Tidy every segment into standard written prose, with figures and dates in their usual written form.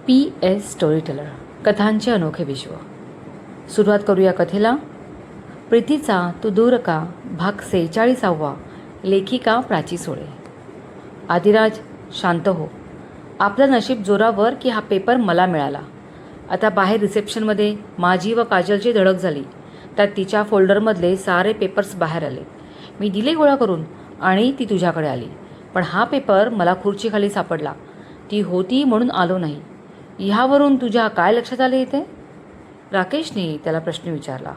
PS storyteller कथांचे अनोखे विश्व. सुरुवात करूया कथेला. प्रीतीचा तू दूर का भाग 46. लेखिका प्राची सोळे. आदिराज, शांत हो. आपलं नशीब जोरावर की हा पेपर मला मिळाला. आता बाहेर रिसेप्शनमध्ये माझी व काजलची धडक झाली. त्यात तिच्या फोल्डरमधले सारे पेपर्स बाहेर आले. मी दिले गोळा करून आणि ती तुझ्याकडे आली. पण हा पेपर मला खुर्चीखाली सापडला. ती होती म्हणून आलो नाही. ह्यावरून तुझ्या काय लक्षात आले येते? राकेशने त्याला प्रश्न विचारला.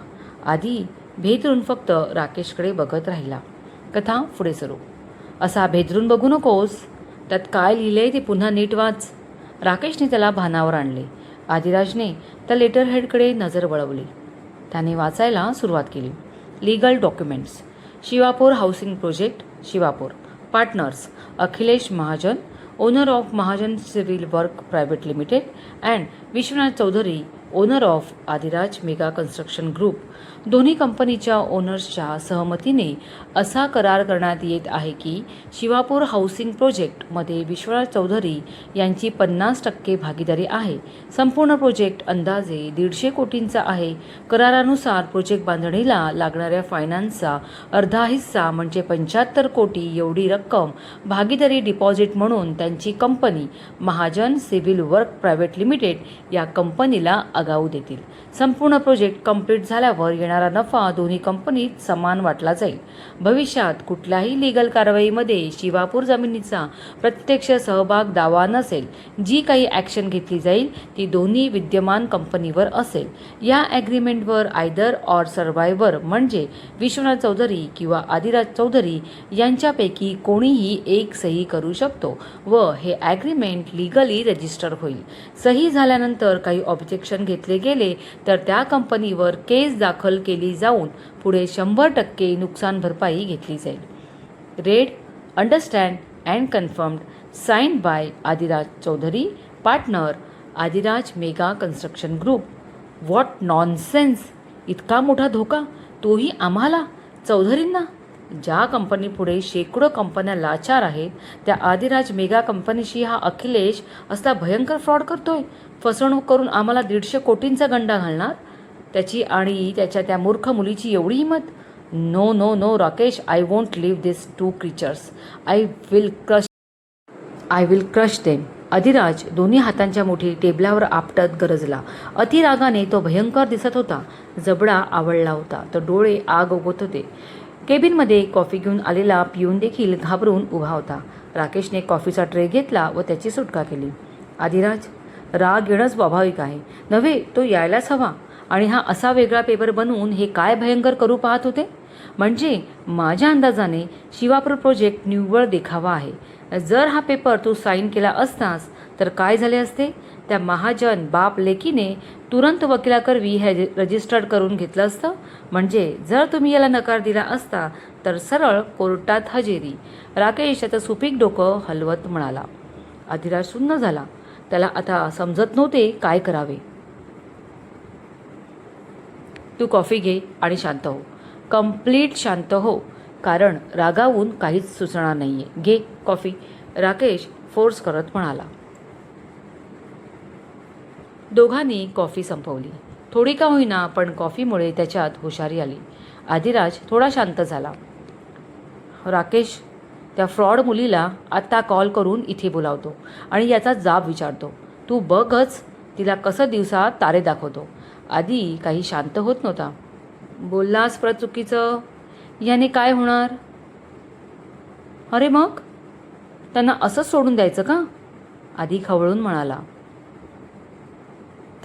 आधी भेदरून फक्त राकेशकडे बघत राहिला. कथा पुढे सुरू. असा भेदरून बघू नकोस. त्यात काय लिहिलंय ते पुन्हा नीट वाच. राकेशने त्याला भानावर आणले. आदिराजने त्या लेटरहेडकडे नजर वळवली. त्याने वाचायला सुरुवात केली. Legal documents. Shivapur housing project, Shivapur. Partners Akhilesh Mahajan, owner of Mahajan civil work private limited, and Vishwanath Chaudhari, owner of Adiraj mega construction group. दोन्ही कंपनीच्या ओनर्सच्या सहमतीने असा करार करण्यात येत आहे की शिवापूर हाऊसिंग प्रोजेक्टमध्ये विश्वनाथ चौधरी यांची 50% भागीदारी आहे. संपूर्ण प्रोजेक्ट अंदाजे 150 कोटींचा आहे. करारानुसार प्रोजेक्ट बांधणीला लागणाऱ्या फायनान्सचा अर्धा हिस्सा म्हणजे 75 कोटी एवढी रक्कम भागीदारी डिपॉझिट म्हणून त्यांची company Mahajan civil work private limited या कंपनीला आगाऊ देतील. संपूर्ण प्रोजेक्ट कंप्लीट झाल्यावर येणारा नफा दोन्ही कंपनीत समान वाटला जाईल. भविष्यात कुठल्याही लीगल कारवाईमध्ये शिवापूर जमिनीचा प्रत्यक्ष सहभाग दावा नसेल. जी काही ॲक्शन घेतली जाईल ती दोन्ही विद्यमान कंपनीवर असेल. या ॲग्रीमेंटवर आयदर ऑर सर्व्हायव्हर म्हणजे विश्वनाथ चौधरी किंवा आदिराज चौधरी यांच्यापैकी कोणीही एक सही करू शकतो व हे ॲग्रीमेंट लीगली रजिस्टर होईल. सही झाल्यानंतर काही ऑब्जेक्शन घेतले गेले तर त्या कंपनीवर केस दाखल केली जाऊन पुढे 100% नुकसान भरपाई घेतली जाईल. Read, understand and confirmed. Signed by Adiraj Chaudhari, partner Adiraj mega construction group. What nonsense. इतका मोठा धोका, तोही आम्हाला चौधरींना. ज्या कंपनीपुढे शेकडो कंपन्या लाचार आहेत त्या आदिराज मेगा कंपनीशी हा अखिलेश असला भयंकर फ्रॉड करतोय. फसवणूक करून आम्हाला 150 कोटींचा गंडा घालणार. त्याची आणि त्याच्या त्या मूर्ख मुलीची एवढी हिंमत. No no no Rakesh, I won't leave this two creatures. I will crush them. Adiraj दोन्ही हातांच्या मुठी टेबलावर आपटत गरजला. अतिरागाने तो भयंकर दिसत होता. जबडा आवळला होता तर डोळे आग ओघत होते. केबिनमध्ये कॉफी घेऊन आलेला पिऊन देखील घाबरून उभा होता. राकेशने कॉफीचा ट्रे घेतला व त्याची सुटका केली. आदिराज, राग येणंच स्वाभाविक आहे. नव्हे, तो यायलाच हवा. आणि हा असा वेगळा पेपर बनवून हे काय भयंकर करू पाहत होते. म्हणजे माझ्या अंदाजाने शिवापूर प्रोजेक्ट निव्वळ देखावा आहे. जर हा पेपर तू साईन केला असतास तर काय झाले असते? त्या महाजन बाप लेकीने तुरंत वकिलाकरवी हे रजिस्टर्ड करून घेतलं असतं. म्हणजे जर तुम्ही याला नकार दिला असता तर सरळ कोर्टात हजेरी. राकेश त्याचं सुपीक डोकं हलवत म्हणाला. आदिराज सुन्न झाला. त्याला आता समजत नव्हते काय करावे. तू कॉफी घे आणि शांत हो. कंप्लीट शांत हो, कारण रागावून काहीच सुचणार नाहीये. घे कॉफी, राकेश फोर्स करत म्हणाला. दोघांनी कॉफी संपवली. थोडी का होईना पण कॉफीमुळे त्याच्यात हुशारी आली. आदिराज थोडा शांत झाला. राकेश, त्या फ्रॉड मुलीला आत्ता कॉल करून इथे बोलावतो आणि याचा जाब विचारतो. तू बघच तिला कसं दिवसात तारे दाखवतो. आधी काही शांत होत नव्हता. बोललास परत चुकीचं. याने काय होणार? अरे मग त्यांना असंच सोडून द्यायचं का? आधी खवळून म्हणाला.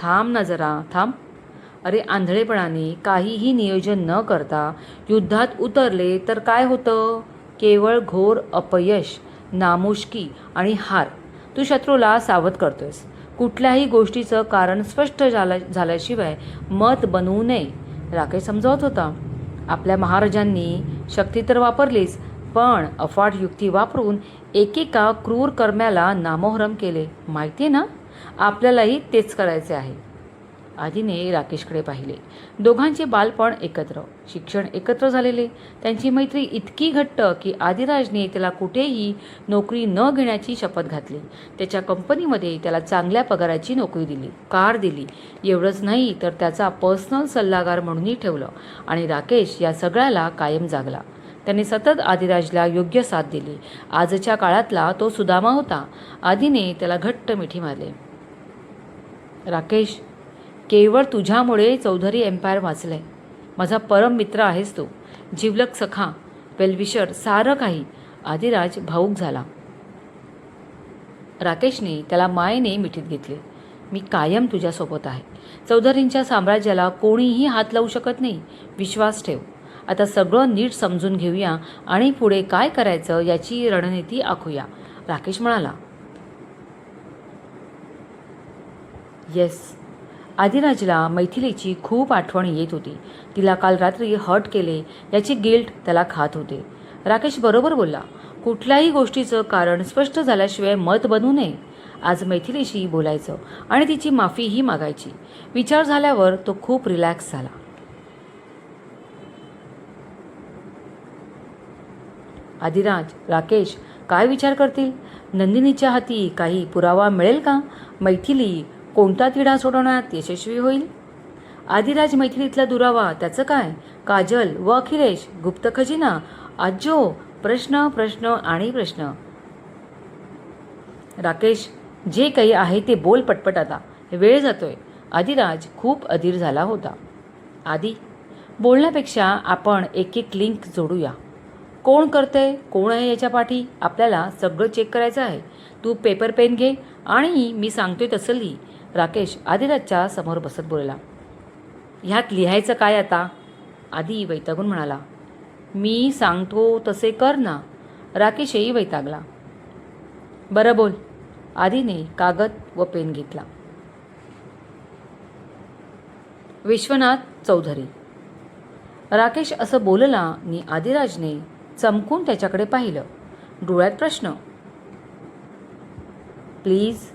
थांब ना जरा, थांब. अरे आंधळेपणाने काहीही नियोजन न करता युद्धात उतरले तर काय होतं? केवळ घोर अपयश, नामुष्की आणि हार. तू शत्रूला सावध करतोयस. कुठल्याही गोष्टीचं कारण स्पष्ट झाल्याशिवाय मत बनवू नये. राकेश समजावत होता. आपल्या महाराजांनी शक्ती तर वापरलीच, पण अफाट युक्ती वापरून एकेका क्रूर कर्म्याला नामोहरम केले. माहिती आहे ना? आपल्यालाही तेच करायचे आहे. आधीने राकेशकडे पाहिले. दोघांचे बालपण एकत्र, शिक्षण एकत्र झालेले. त्यांची मैत्री इतकी घट्ट की आदिराजने त्याला कुठेही नोकरी न घेण्याची शपथ घातली. त्याच्या कंपनीमध्ये त्याला चांगल्या पगाराची नोकरी दिली, कार दिली. एवढंच नाही तर त्याचा पर्सनल सल्लागार म्हणूनही ठेवलं. आणि राकेश या सगळ्याला कायम जागला. त्याने सतत आदिराजला योग्य साथ दिली. आजच्या काळातला तो सुदामा होता. आधीने त्याला घट्ट मिठी मारले. राकेश, केवळ तुझ्यामुळे चौधरी एम्पायर वाचलंय. माझा परम मित्र आहेस तू, जिवलग सखा, वेलविशर, सारं काही. आदिराज भाऊक झाला. राकेशने त्याला मायेने मिठीत घेतले. मी कायम तुझ्यासोबत आहे. चौधरींच्या साम्राज्याला कोणीही हात लावू शकत नाही. विश्वास ठेव. आता सगळं नीट समजून घेऊया आणि पुढे काय करायचं याची रणनीती आखूया, राकेश म्हणाला. येस. आदिराजला मैथिलीची खूप आठवण येत होती. तिला काल रात्री हर्ट केले याची गिल्ट त्याला खात होते. राकेश बरोबर बोलला. कुठल्याही गोष्टीचं कारण स्पष्ट झाल्याशिवाय मत बनवू नये. आज मैथिलीशी बोलायचं आणि तिची माफीही मागायची. विचार झाल्यावर तो खूप रिलॅक्स झाला. आदिराज, राकेश काय विचार करतील? नंदिनीच्या हाती काही पुरावा मिळेल का? मैथिली कोणता तिढा सोडवण्यात यशस्वी होईल? आदिराज मैथिलीतला दुरावा, त्याचं काय? काजल व अखिलेश, गुप्त खजिना, आजो, प्रश्न प्रश्न आणि प्रश्न. राकेश, जे काही आहे ते बोल पटपट आता, वेळ जातोय. आदिराज खूप अधीर झाला होता. आदी, बोलण्यापेक्षा आपण एक एक लिंक जोडूया. कोण करतंय, कोण आहे याच्या पाठी, आपल्याला सगळं चेक करायचं आहे. तू पेपर पेन घे आणि मी सांगतोय तसं लिही. राकेश आदिराजच्या समोर बसत बोलला. ह्यात लिहायचं काय आता? आदी वैतागून म्हणाला. मी सांगतो तसे कर ना. राकेशही वैतागला. बरं बोल. आदीने कागद व पेन घेतला. विश्वनाथ चौधरी. राकेश असं बोलला आणि आदिराजने चमकून त्याच्याकडे पाहिलं. डोळ्यात प्रश्न. प्लीज,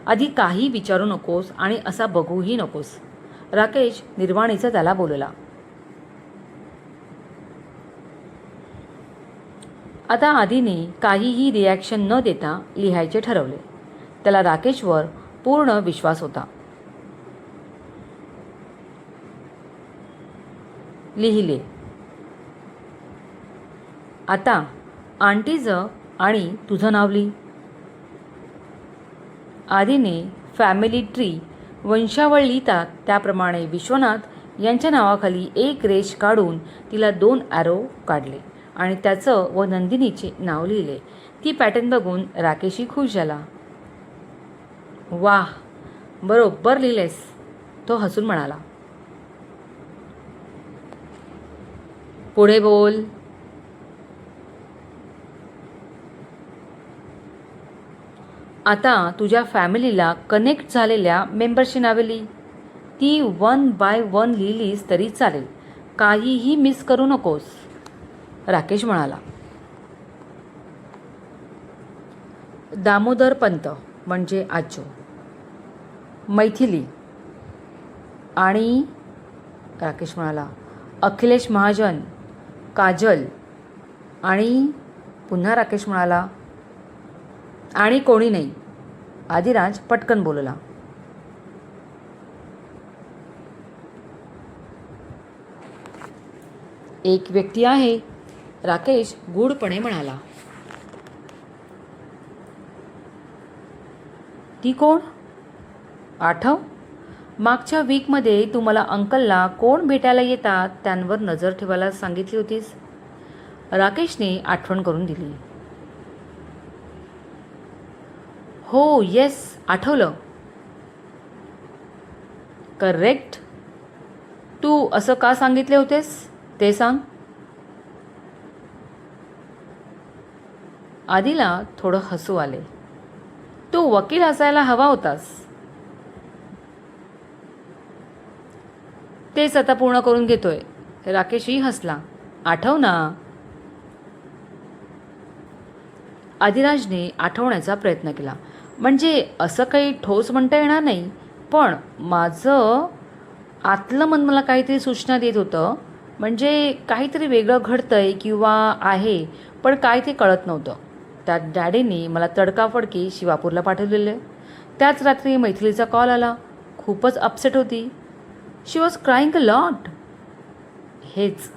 आधी काही विचारू नकोस आणि असा बघूही नकोस. राकेश निर्वाणीचा त्याला बोलला. आता आधीने काहीही रिॲक्शन न देता लिहायचे ठरवले. त्याला राकेशवर पूर्ण विश्वास होता. लिहिले. आता आंटीचं आणि तुझं नाव लिही. आधीने फॅमिली ट्री वंशावळ लिहितात त्याप्रमाणे विश्वनाथ यांच्या नावाखाली एक रेष काढून तिला 2 ॲरो काढले आणि त्याचं व नंदिनीचे नाव लिहिले. ती पॅटर्न बघून राकेशही खुश झाला. वाह, बरोबर लिहिलेस, तो हसून म्हणाला. पुढे बोल. आता तुझ्या फॅमिलीला कनेक्ट झालेल्या मेंबरची नावे लिही. ती 1 बाय 1 लिहिलीस तरी चालेल, काहीही मिस करू नकोस, राकेश म्हणाला. दामोदर पंत म्हणजे आजो, मैथिली आणि राकेश म्हणाला अखिलेश महाजन, काजल आणि पुन्हा राकेश म्हणाला आणि कोणी नाही. आदिराज पटकन बोलला. एक व्यक्ती आहे, राकेश गूढपणे म्हणाला. ती कोण? आठव, मागच्या वीकमध्ये तू मला अंकलला कोण भेटायला येतात त्यांवर नजर ठेवायला सांगितली होतीस. राकेशने आठवण करून दिली. हो, येस, आठवलं. करेक्ट. तू असं का सांगितले होतेस ते सांग. आदीला थोडं हसू आले. तू वकील असायला हवा होतास. तेच आता पूर्ण करून घेतोय. राकेशही हसला. आठव ना. आदिराजने आठवण्याचा प्रयत्न केला. म्हणजे असं काही ठोस म्हणता येणार नाही, पण माझं आतलं मन मला काहीतरी सूचना देत होतं, म्हणजे काहीतरी वेगळं घडतंय किंवा आहे, पण काय ते कळत नव्हतं. त्यात डॅडींनी मला तडकाफडकी शिवापूरला पाठवलेलं. त्याच रात्री मैथिलीचा कॉल आला. खूपच अपसेट होती. शी वॉज क्राईंग अ लॉट. हेच,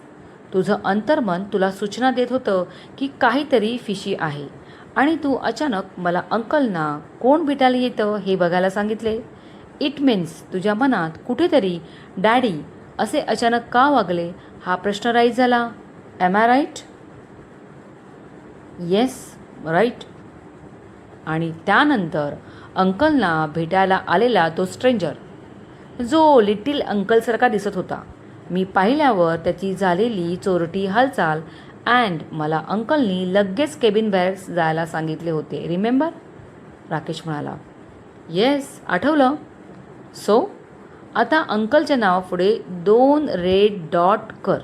तुझं अंतर्मन तुला सूचना देत होतं की काहीतरी फिशी आहे आणि तू अचानक मला अंकलना कोण भेटायला येतं हे बघायला सांगितले. इट मीन्स तुझ्या मनात कुठेतरी डॅडी असे अचानक का वागले हा प्रश्न राईज झाला. Am I right? Yes, right. आणि त्यानंतर अंकलना भेटायला आलेला तो स्ट्रेंजर, जो लिटिल अंकलसारखा दिसत होता, मी पाहिल्यावर त्याची झालेली चोरटी हालचाल अँड मला अंकलनी लगेच केबिन बाहेर जायला सांगितले होते. रिमेंबर? राकेश म्हणाला. येस, आठवलं. सो आता अंकलच्या नावापुढे 2 रेड डॉट कर.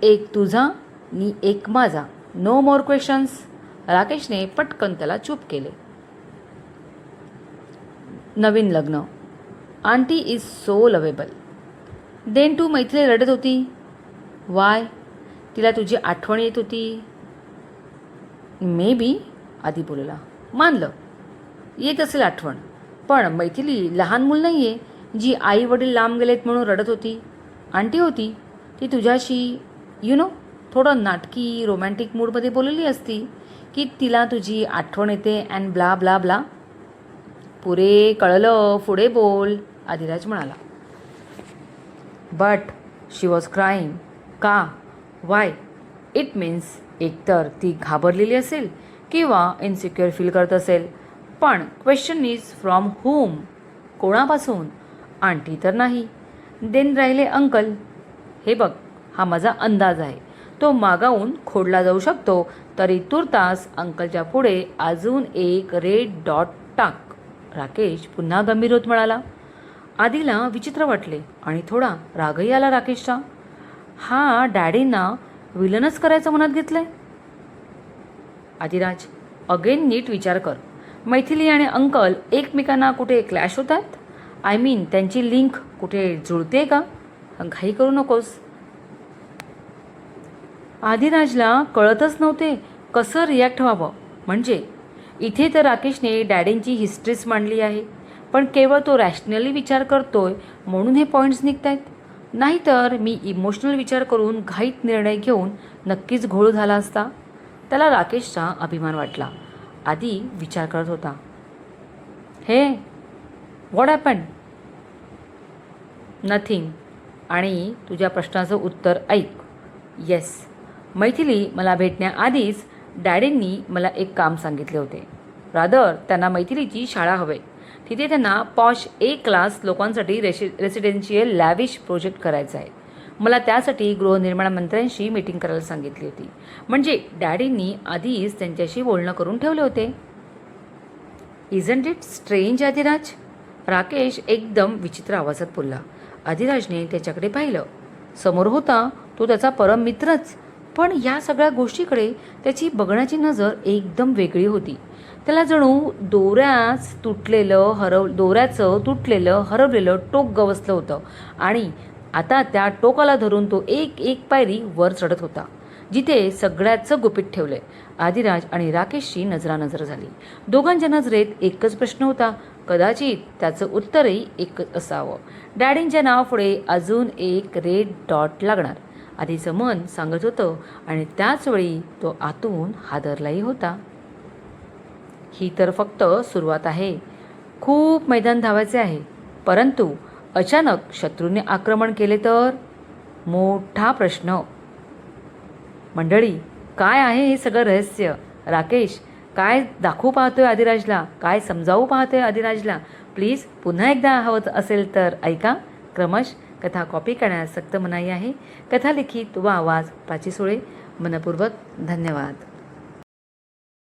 एक तुझा आणि एक माझा. No more questions. राकेशने पटकन त्याला चूप केले. नवीन लग्न. Auntie is so lovable. Then too Maithili रडत होती. वाय? तिला तुझी आठवण येत होती. May be. आधी बोलला. मानलं, येत असेल आठवण, पण मैथिली लहान मूल नाही आहे जी आई वडील लांब गेलेत म्हणून रडत होती. आंटी होती, ती तुझ्याशी थोडं नाटकी रोमॅन्टिक मूडमध्ये बोललेली असती की तिला तुझी आठवण येते अँड ब्ला ब्ला ब्ला. पुरे कळलं, पुढे बोल, आदिराज म्हणाला. But she was crying. का? वाय? इट मीन्स एकतर ती घाबरलेली असेल किंवा इन्सिक्युअर फील करत असेल. पण क्वेश्चन इज फ्रॉम होम? कोणापासून? आंटी तर नाही. देन राहिले अंकल. हे बघ, हा माझा अंदाज आहे. तो मागावून खोडला जाऊ शकतो, तरी तुर्तास अंकलच्या पुढे अजून एक रेड डॉट टाक. राकेश पुन्हा गंभीर होत म्हणाला. आधीला विचित्र वाटले आणि थोडा रागही आला राकेशचा. हा डॅडींना विलनच करायचं मनात घेतलंय. आदिराज, अगेन नीट विचार कर. मैथिली आणि अंकल एकमेकांना कुठे क्लॅश होत आहेत? आय मीन त्यांची लिंक कुठे जुळते का? घाई करू नकोस. आदिराजला कळतच नव्हते कसं रिॲक्ट व्हावं. म्हणजे इथे तर राकेशने डॅडींची हिस्ट्रीच मांडली आहे, पण केवळ तो रॅशनली विचार करतोय म्हणून हे पॉईंट्स निघत आहेत. नाहीतर मी इमोशनल विचार करून घाईत निर्णय घेऊन नक्कीच घोळ झाला असता. त्याला राकेशचा अभिमान वाटला. आधी विचार करत होता. हे व्हॉट हॅपन? नथिंग. आणि तुझ्या प्रश्नाचं उत्तर ऐक. येस, मैथिली मला भेटण्याआधीच डॅडींनी मला एक काम सांगितले होते. रादर त्यांना मैथिलीची शाळा हवे. तिथे त्यांना पॉश ए क्लास लोकांसाठी रेसिडेन्शियल लॅविश प्रोजेक्ट करायचा आहे. मला त्यासाठी गृहनिर्माण मंत्र्यांशी मीटिंग करायला सांगितली होती. म्हणजे डॅडींनी आधीच त्यांच्याशी बोलणं करून ठेवले होते. Isn't it strange Adiraj? Rakesh एकदम विचित्र आवाजात बोलला. आदिराजने त्याच्याकडे पाहिलं. समोर होता तो त्याचा परम मित्रच, पण या सगळ्या गोष्टीकडे त्याची बघण्याची नजर एकदम वेगळी होती. त्याला जणू दोऱ्याचं तुटलेलं हरवलेलं टोक गवसलं होतं आणि आता त्या टोकाला धरून तो एक एक पायरी वर चढत होता, जिथे सगळ्याचं गुपित ठेवलंय. आदिराज आणि राकेशची नजरानजर झाली. दोघांच्या नजरेत एकच प्रश्न होता. कदाचित त्याचं उत्तरही एकच असावं. डॅडींच्या नावापुढे अजून एक रेड डॉट लागणार, आधीचं मन सांगत होतं. आणि त्याचवेळी तो आतून हादरलाही होता. ही तर फक्त सुरुवात आहे. खूप मैदान धावायचे आहे. परंतु अचानक शत्रूने आक्रमण केले तर? मोठा प्रश्न. मंडळी, काय आहे हे सगळं रहस्य? राकेश काय दाखवू पाहतोय आदिराजला? काय समजावू पाहतोय आदिराजला? प्लीज पुन्हा एकदा हवं असेल तर ऐका. क्रमश कथा कॉपी करण्यास सक्त मनाई आहे. कथा लिखित व आवाज प्राची सोळे. मनपूर्वक धन्यवाद.